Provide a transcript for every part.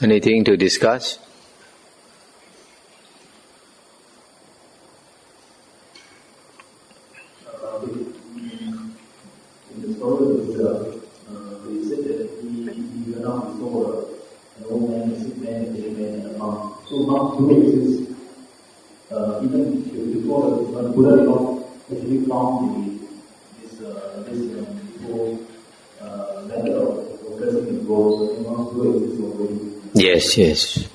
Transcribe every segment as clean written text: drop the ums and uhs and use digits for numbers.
Anything to discuss? In the story of Buddha, he said that he went out and saw an old man, a sick man, a dead man, and a monk. So monks do exist. Even before when Buddha did not actually found this before method of progressing in growth, monks do exist already. Yes.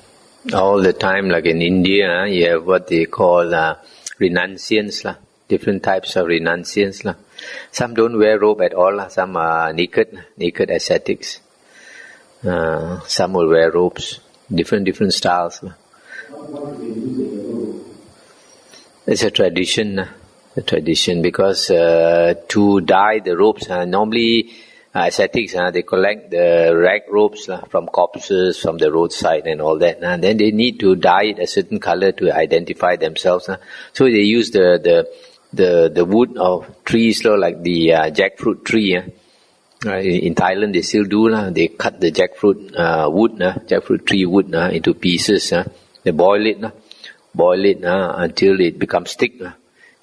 All the time, like in India, you have what they call renunciants, different types of renunciants. Some don't wear robe at all, some are naked ascetics. Some will wear robes, different styles. It's a tradition, because to dye the robes, normally ascetics, they collect the rag robes from corpses, from the roadside and all that. Then they need to dye it a certain color to identify themselves. So they use the wood of trees, like the jackfruit tree. In Thailand they still do. They cut the jackfruit tree wood into pieces. They boil it until it becomes thick.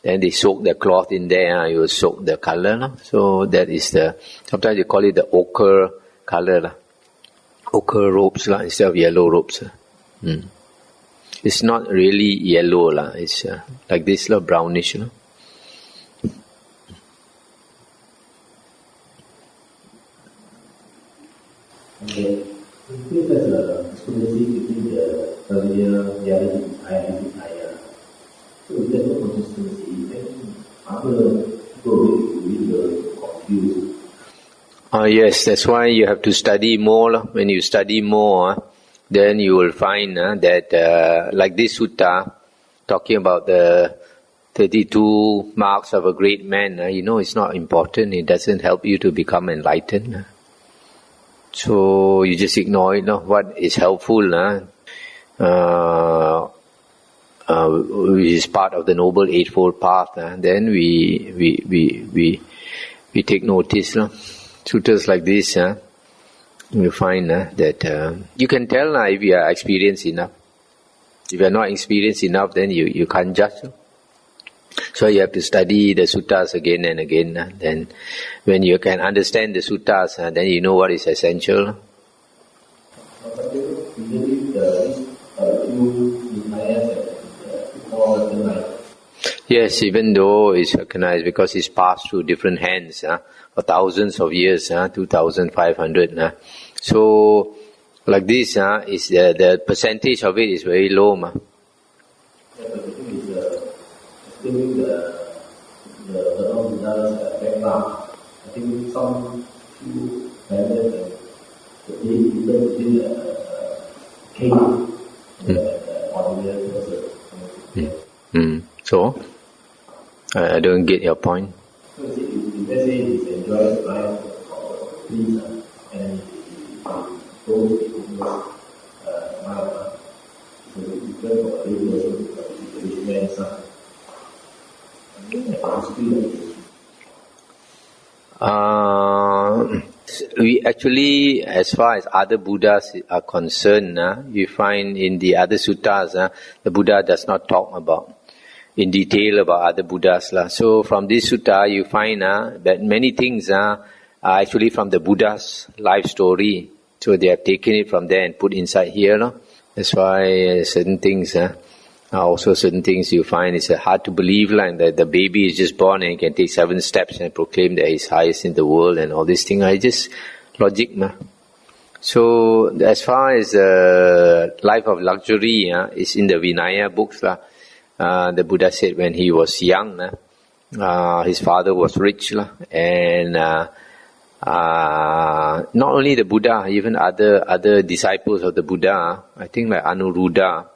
Then they soak the cloth in there, you will soak the color. So that is sometimes they call it the ochre color. Ochre robes instead of yellow robes. It's not really yellow, it's like this, brownish. Okay. This is a discrepancy between the earlier Digha Nikaya and Digha Nikaya. So if there's no consistency, then other people will be confused. Yes, that's why you have to study more. When you study more, then you will find that like this sutta, talking about the 32 marks of a great man, it's not important. It doesn't help you to become enlightened. So you just ignore it. What is helpful, which is part of the Noble Eightfold Path, then we take notice. Suttas like this, you find that you can tell if you are experienced enough. If you are not experienced enough, then you can't judge. So you have to study the suttas again and again. Then when you can understand the suttas, then you know what is essential. Yes, even though it's recognized because it's passed through different hands for thousands of years, 2,500. So like this, is the percentage of it is very low. During the Buddha's background, I think some few members between the king and the ordinary person. So, I don't get your point. So if let's say he's enjoying life for peace and those people mild, so it's different for a person because it's a man's son. We actually, as far as other Buddhas are concerned, we find in the other suttas, the Buddha does not talk about in detail about other Buddhas. So from this sutta, you find that many things are actually from the Buddha's life story. So they have taken it from there and put inside here. That's why certain things also certain things you find it's hard to believe, like that the baby is just born and he can take 7 steps and proclaim that he's highest in the world and all these things are just logic. So as far as life of luxury is in the Vinaya books. The Buddha said when he was young, his father was rich, and not only the Buddha, even other disciples of the Buddha, I think like Anuruddha,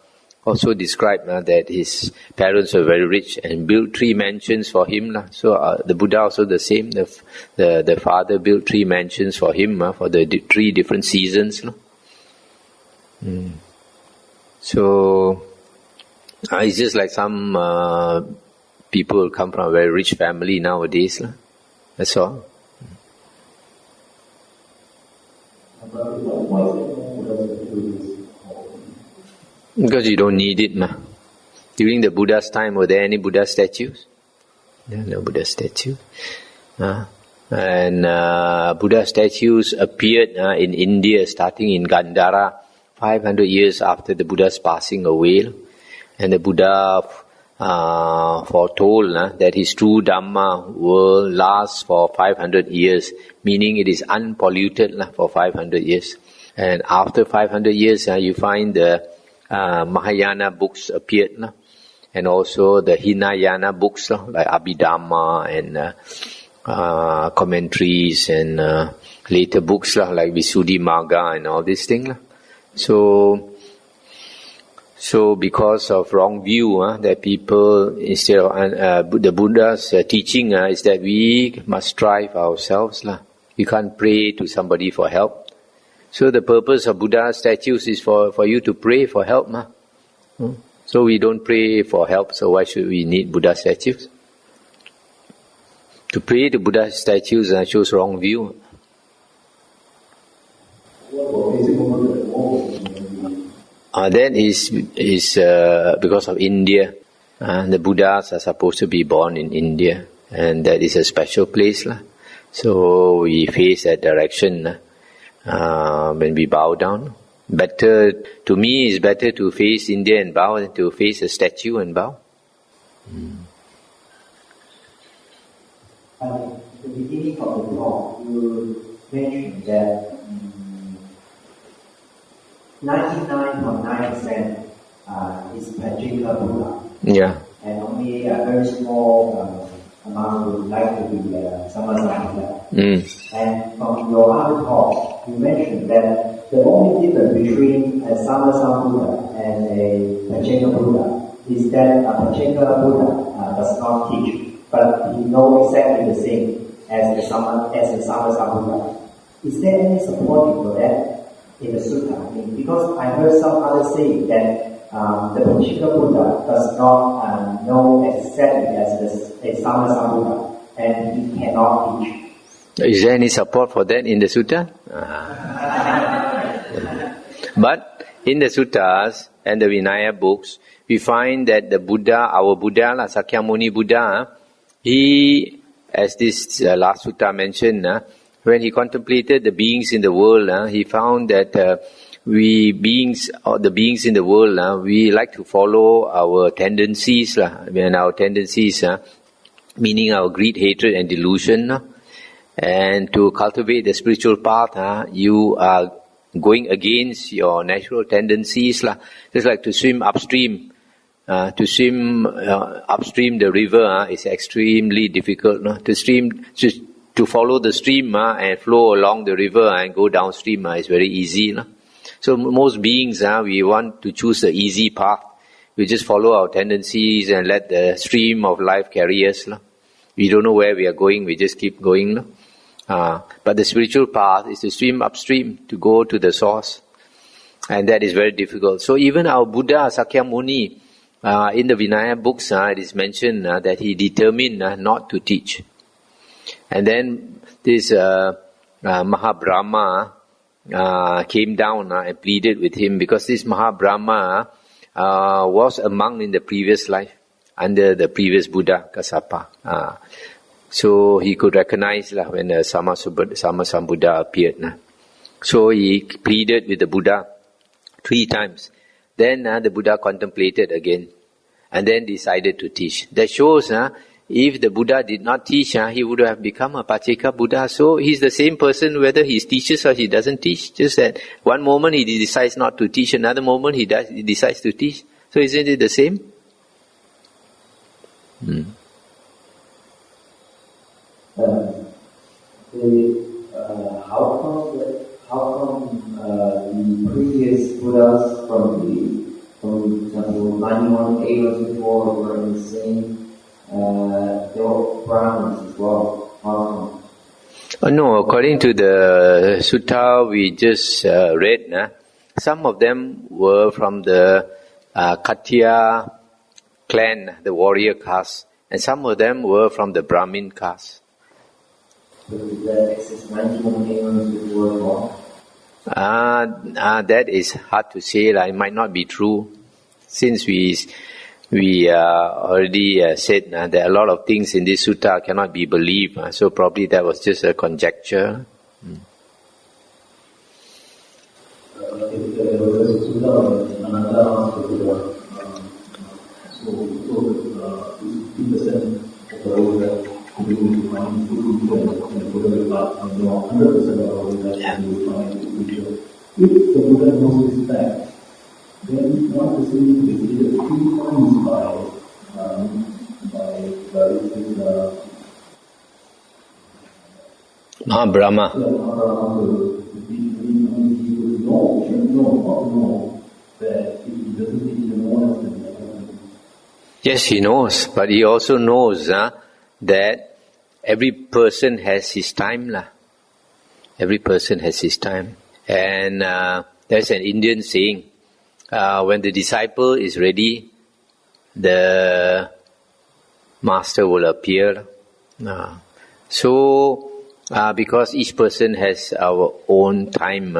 also described that his parents were very rich and built 3 mansions for him. So the Buddha also the same. The father built 3 mansions for him for the 3 different seasons. So it's just like some people come from a very rich family nowadays. That's all. Because you don't need it, ma. During the Buddha's time, were there any Buddha statues? There are no Buddha statues. And Buddha statues appeared in India, starting in Gandhara, 500 years after the Buddha's passing away. And the Buddha foretold that his true Dhamma will last for 500 years, meaning it is unpolluted for 500 years. And after 500 years, you find the Mahayana books appeared, and also the Hinayana books like Abhidhamma and commentaries and later books like Visuddhimagga and all these things. So because of wrong view that people, instead of the Buddha's teaching is that we must strive ourselves. You can't pray to somebody for help. So the purpose of Buddha statues is for you to pray for help. So we don't pray for help, so why should we need Buddha statues? To pray to Buddha statues shows wrong view. That is because of India. The Buddhas are supposed to be born in India, and that is a special place. So we face that direction when we bow down. Better, to me, it's better to face India and bow than to face a statue and bow. At the beginning of the talk, you mentioned that 99.9% is Pajika Buddha. Yeah. And only a very small amount would like to be Sammasambuddha. And from your other talk, you mentioned that the only difference between a Sammasambuddha and a Pajika Buddha is that a Pajika Buddha does not teach, but he knows exactly the same as the Sammasambuddha. Is there any support for that in the Sutta? Because I heard some others say that the Pajika Buddha does not know exactly as a Sammasambuddha, and he cannot teach. Is there any support for that in the Sutta? But in the Suttas and the Vinaya books, we find that the Buddha, our Buddha, Sakyamuni Buddha, he, as this last sutta mentioned, when he contemplated the beings in the world, he found that the beings in the world, we like to follow our tendencies, and our tendencies, meaning our greed, hatred and delusion. And to cultivate the spiritual path, you are going against your natural tendencies. Just like to swim upstream. To swim upstream the river is extremely difficult. To follow the stream and flow along the river and go downstream is very easy. So most beings, we want to choose the easy path. We just follow our tendencies and let the stream of life carry us. We don't know where we are going, we just keep going. But the spiritual path is to swim upstream, to go to the source. And that is very difficult. So even our Buddha, Sakyamuni, in the Vinaya books, it is mentioned that he determined not to teach. And then this Mahabrahma came down and pleaded with him, because this Mahabrahma was a monk in the previous life, under the previous Buddha, Kassapa. So he could recognize when the Sammasambuddha appeared. So he pleaded with the Buddha 3 times. Then the Buddha contemplated again and then decided to teach. That shows if the Buddha did not teach, he would have become a Pacheka Buddha. So he's the same person whether he teaches or he doesn't teach. Just that one moment he decides not to teach, another moment he decides to teach. So isn't it the same? How come the previous Buddhas from example 91 eras before were in the same they were Brahmins as well? How come? No, according to the sutta we just read, some of them were from the Khattiya clan, the warrior caste, and some of them were from the Brahmin caste. That is hard to say. It might not be true. Since we already said that a lot of things in this sutta cannot be believed, so probably that was just a conjecture. There was a sutta when Ananda asked the Buddha, so 50% of the whole that you will find in the future, and the Buddha replied, no, 100% of the whole that you will find in the future. If the Buddha knows this fact, then one person is either 3 times by this Mahabrahma. Yes, he knows, but he also knows that every person has his time. Every person has his time. And there's an Indian saying, when the disciple is ready, the master will appear. So, because each person has our own time,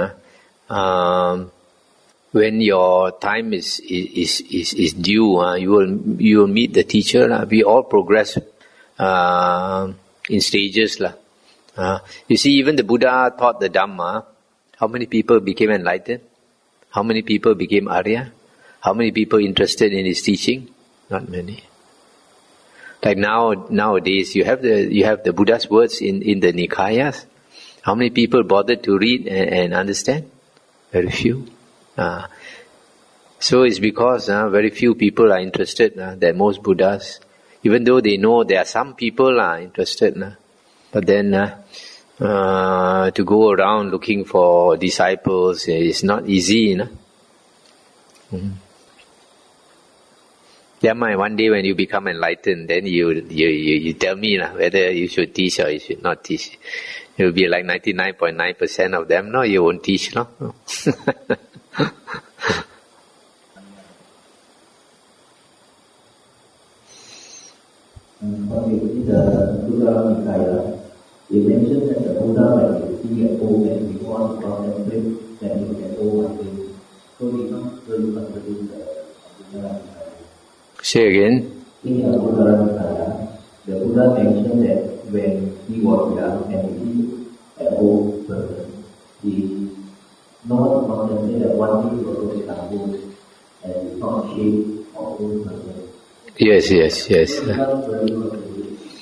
when your time is due, you will meet the teacher. We all progress in stages. You see, even the Buddha taught the Dhamma. How many people became enlightened? How many people became Arya? How many people interested in his teaching? Not many. Like nowadays, you have the Buddha's words in the Nikayas. How many people bothered to read and understand? Very few. So it's because very few people are interested that most Buddhas, even though they know there are some people are interested, but then to go around looking for disciples is not easy. One day when you become enlightened, then you tell me whether you should teach or you should not teach. It will be like 99.9% of them. No, you won't teach. No. In the Digha Nikaya, they mentioned that the Buddha, when he see an old man, he wants to contemplate that he can old again. So he comes to contradict the Digha Nikaya. Say again. In the Digha Nikaya, the Buddha mentioned that when he was young and he an old person, he not contemplate that one day he was going to come home and he not shape or old person. Yes.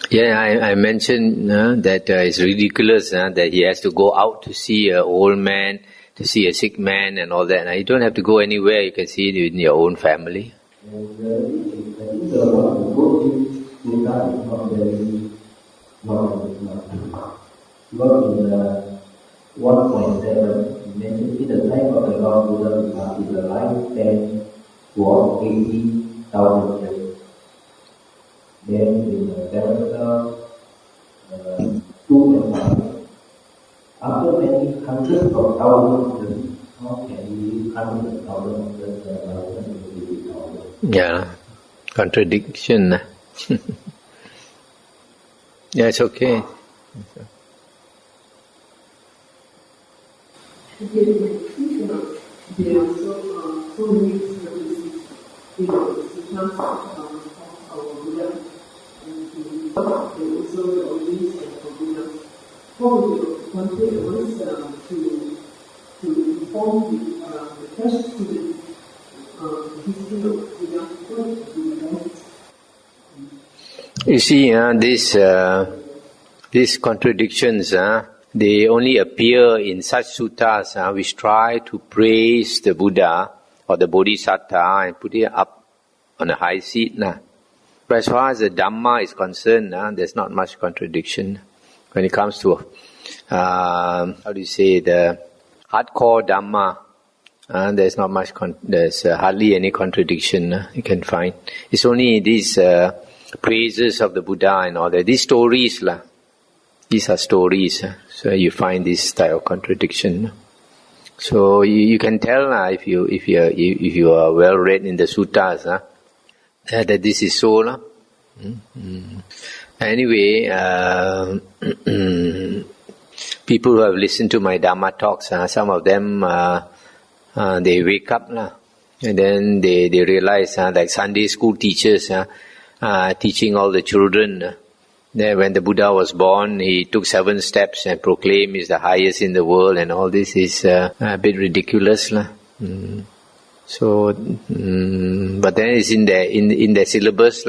Yeah, I mentioned that it's ridiculous that he has to go out to see an old man, to see a sick man and all that. You don't have to go anywhere, you can see it in your own family. Because in 1.7, mentioned in the time of the Lord Buddha, the lifespan was 80,000 years. Then in the Theravada, 2.5. After many hundreds of thousands of years, how can we live hundreds of thousands of years and lifespan is 80,000? Yeah, contradiction. Yeah, it's okay. There are so many services in terms of our Buddha, and also the origins of Buddha. Probably one thing was to inform the fresh students the history of Buddha, You see, these contradictions, they only appear in such suttas which try to praise the Buddha or the Bodhisattva and put it up on a high seat. But as far as the Dhamma is concerned, there's not much contradiction. When it comes to, the hardcore Dhamma, there's not much, there's hardly any contradiction you can find. It's only these praises of the Buddha and all that. These stories, these are stories. So you find this type of contradiction. So you can tell if you are well read in the suttas that this is so. Anyway, people who have listened to my Dhamma talks, some of them they wake up And then they realize, like Sunday school teachers teaching all the children, that when the Buddha was born, he took 7 steps and proclaimed he's the highest in the world, and all this is a bit ridiculous. So, but then it's in their syllabus.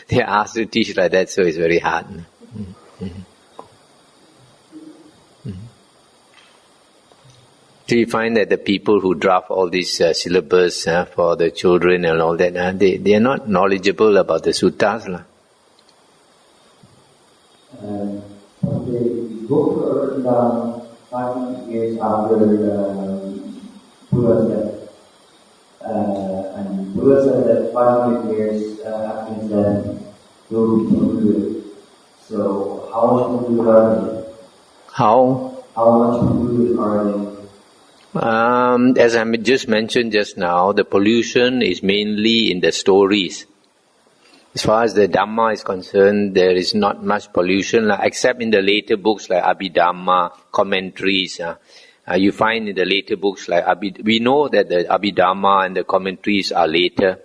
They are asked to teach like that, so it's very hard. So you find that the people who draft all these syllabus for the children and all that, they are not knowledgeable about the suttas. The book written down 500 years after Buddha's death. And Buddha said that 500 years after his death will be concluded. So how much concluded are they? How much concluded are they? As I just mentioned just now, the pollution is mainly in the stories. As far as the Dhamma is concerned, there is not much pollution, except in the later books like Abhidhamma, commentaries. You find in the later books like we know that the Abhidhamma and the commentaries are later,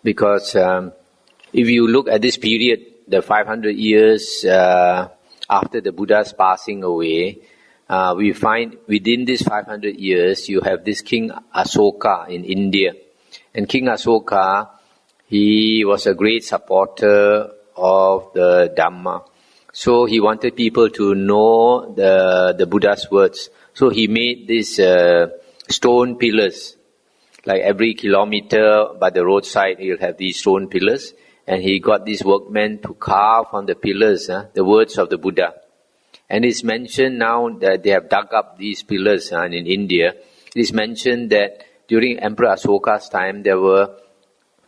because if you look at this period, the 500 years after the Buddha's passing away, we find within this 500 years, you have this King Asoka in India. And King Asoka, he was a great supporter of the Dhamma. So he wanted people to know the Buddha's words. So he made these stone pillars. Like every kilometer by the roadside, he'll have these stone pillars. And he got these workmen to carve on the pillars the words of the Buddha. And it's mentioned now that they have dug up these pillars in India. It is mentioned that during Emperor Asoka's time, there were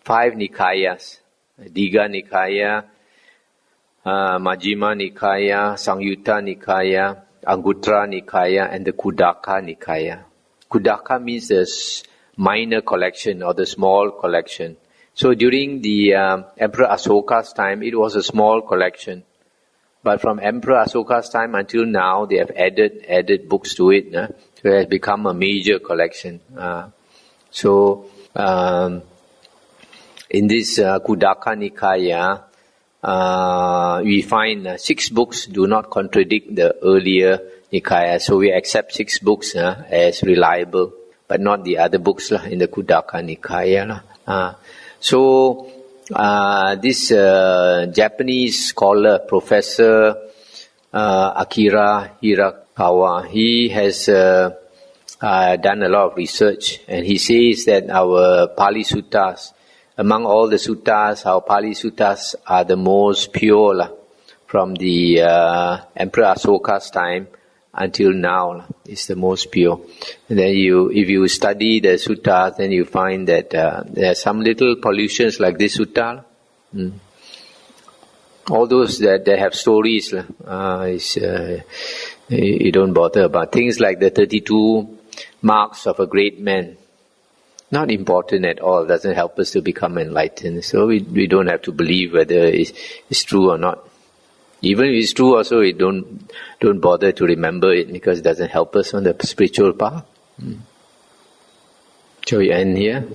5 Nikayas. Digha Nikaya, Majjhima Nikaya, Sangyutta Nikaya, Anguttara Nikaya, and the Khuddaka Nikaya. Khuddaka means the minor collection or the small collection. So during the Emperor Asoka's time, it was a small collection. But from Emperor Asoka's time until now, they have added books to it. So it has become a major collection. In this Khuddaka Nikaya, we find 6 books do not contradict the earlier Nikaya. So we accept 6 books as reliable, but not the other books in the Khuddaka Nikaya. This Japanese scholar, Professor Akira Hirakawa, he has done a lot of research, and he says that our Pali Suttas, among all the suttas, our Pali Suttas are the most pure from the Emperor Asoka's time until now. It's the most pure. And then if you study the suttas, then you find that there are some little pollutions like this sutta. All those that have stories, you don't bother about. Things like the 32 marks of a great man, not important at all, doesn't help us to become enlightened. So we don't have to believe whether it's true or not. Even if it's true also, we don't bother to remember it, because it doesn't help us on the spiritual path. Shall we end here?